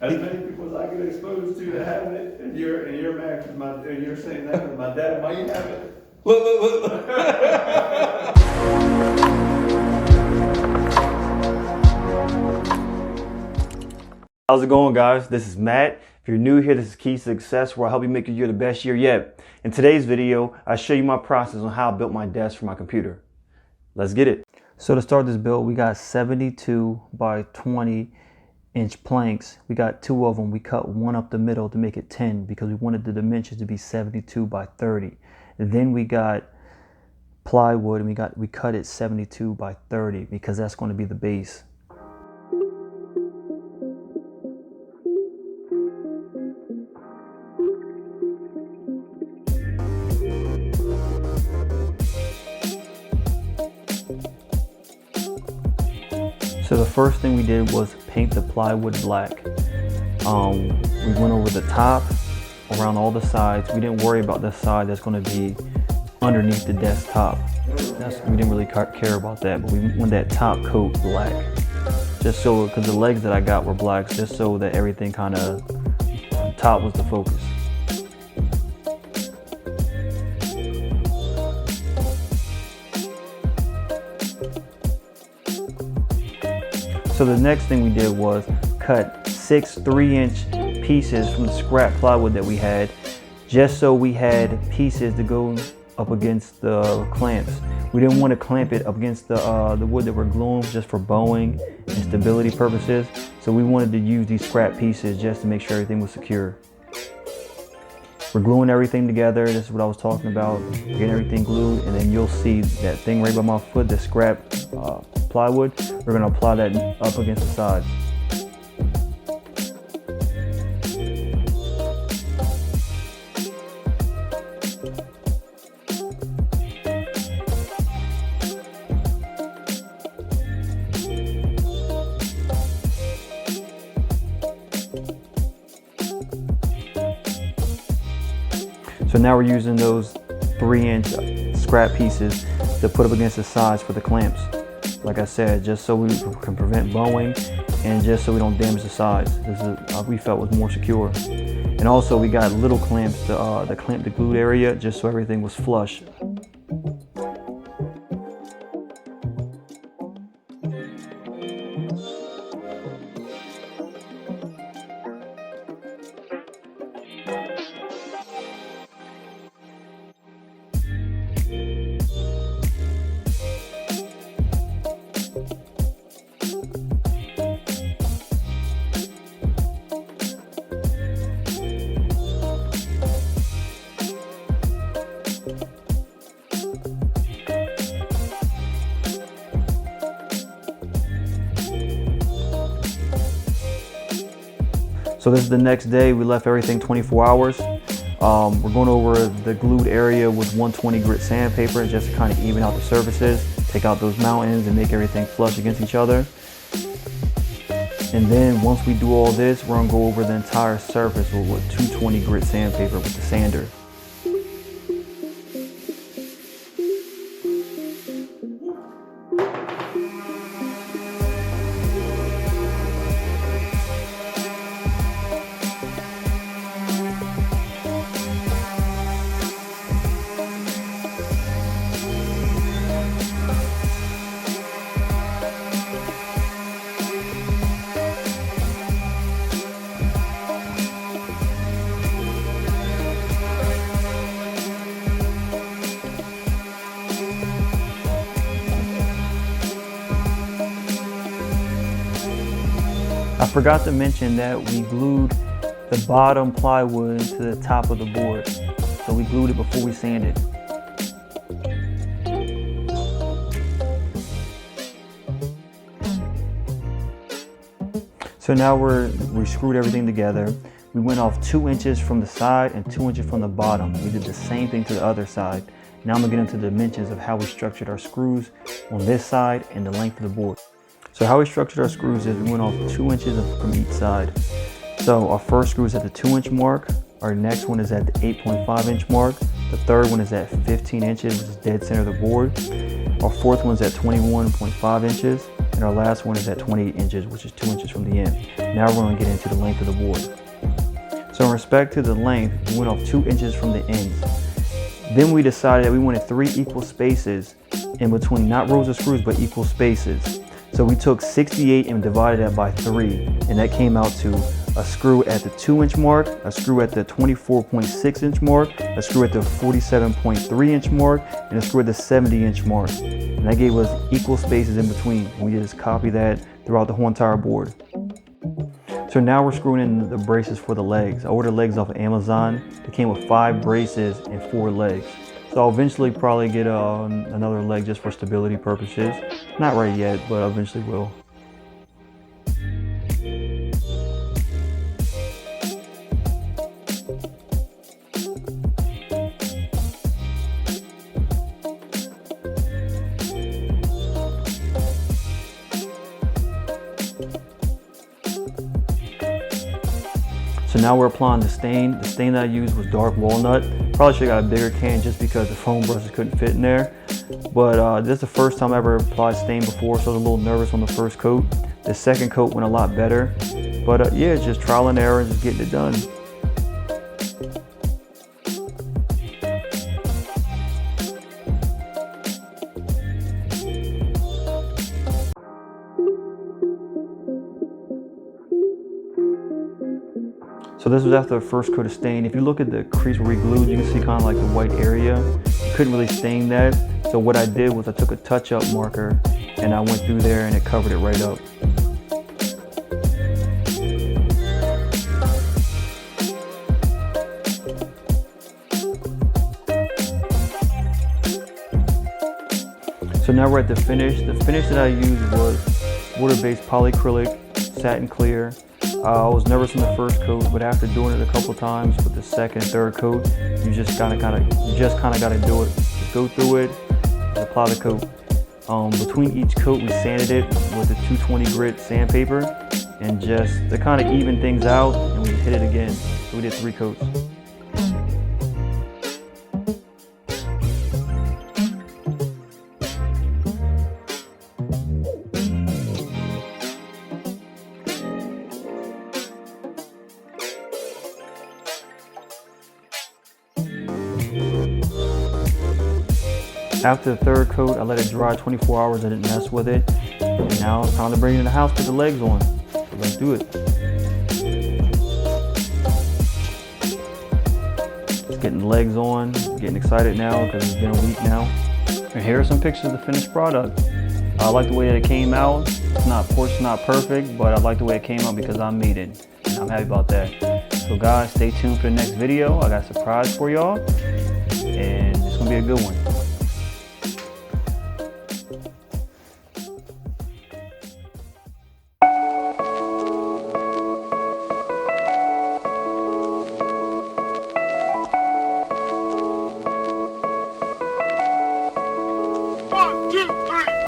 as many people as I get exposed to that have it, and you're mad because and you're saying that because my dad might have it. Look. How's it going, guys? This is Matt. If you're new here, this is Key Success, where I help you make your year the best year yet. In today's video, I show you my process on how I built my desk for my computer. Let's get it. So to start this build, we got 72 by 20 inch planks. We got 2 of them. We cut one up the middle to make it 10 because we wanted the dimensions to be 72 by 30. And then we got plywood and we cut it 72 by 30 because that's going to be the base. So the first thing we did was paint the plywood black. We went over the top, around all the sides. We didn't worry about the side that's going to be underneath the desktop. We didn't really care about that, but we wanted that top coat black. Just so, because the legs that I got were black, just so that everything kind of, top was the focus. So the next thing we did was cut 6 3-inch pieces from the scrap plywood that we had, just so we had pieces to go up against the clamps. We didn't want to clamp it up against the wood that we're gluing just for bowing and stability purposes. So we wanted to use these scrap pieces just to make sure everything was secure. We're gluing everything together. This is what I was talking about, getting everything glued, and then you'll see that thing right by my foot, the scrap plywood. We're going to apply that up against the sides. So now we're using those 3-inch scrap pieces to put up against the sides for the clamps. Like I said, just so we can prevent bowing and just so we don't damage the sides. This is we felt was more secure. And also we got little clamps to clamp the glued area just so everything was flush. So this is the next day. We left everything 24 hours. We're going over the glued area with 120 grit sandpaper just to kind of even out the surfaces, take out those mountains and make everything flush against each other. And then once we do all this, we're gonna go over the entire surface with 220 grit sandpaper with the sander. I forgot to mention that we glued the bottom plywood to the top of the board. So we glued it before we sanded. So now we screwed everything together. We went off 2 inches from the side and 2 inches from the bottom. We did the same thing to the other side. Now I'm gonna get into the dimensions of how we structured our screws on this side and the length of the board. So how we structured our screws is we went off 2 inches from each side. So our first screw is at the 2-inch mark. Our next one is at the 8.5 inch mark. The third one is at 15 inches, which is dead center of the board. Our fourth one's at 21.5 inches. And and our last one is at 28 inches, which is 2 inches from the end. Now we're going to get into the length of the board. So in respect to the length, we went off 2 inches from the ends. Then we decided that we wanted 3 equal spaces in between, not rows of screws, but equal spaces. So we took 68 and divided that by 3, and that came out to a screw at the 2-inch mark, a screw at the 24.6-inch mark, a screw at the 47.3-inch mark, and a screw at the 70-inch mark. And that gave us equal spaces in between. We just copy that throughout the whole entire board. So now we're screwing in the braces for the legs. I ordered legs off of Amazon. They came with 5 braces and 4 legs. So I'll eventually probably get another leg just for stability purposes. Not right yet, but I eventually will. So now we're applying the stain. The stain that I used was dark walnut. Probably should have got a bigger can just because the foam brushes couldn't fit in there. But this is the first time I ever applied stain before, so I was a little nervous on the first coat. The second coat went a lot better. But yeah, it's just trial and error and just getting it done. So this was after the first coat of stain. If you look at the crease where we glued, you can see kind of like the white area. You couldn't really stain that. So what I did was I took a touch-up marker and I went through there and it covered it right up. So now we're at the finish. The finish that I used was water-based polyacrylic, satin clear. I was nervous in the first coat, but after doing it a couple times with the second and third coat, you just kind of got to do it. Just go through it, apply the coat. Between each coat, we sanded it with a 220 grit sandpaper, and just to kind of even things out, and we hit it again. So we did 3 coats. After the third coat, I let it dry 24 hours. I didn't mess with it. And now it's time to bring it in the house, put the legs on. So let's do it. Just getting the legs on, getting excited now because it's been a week now. And here are some pictures of the finished product. I like the way that it came out. It's not, of course, it's not perfect, but I like the way it came out because I made it. And I'm happy about that. So guys, stay tuned for the next video. I got a surprise for y'all. And it's gonna be a good one. One, two, three.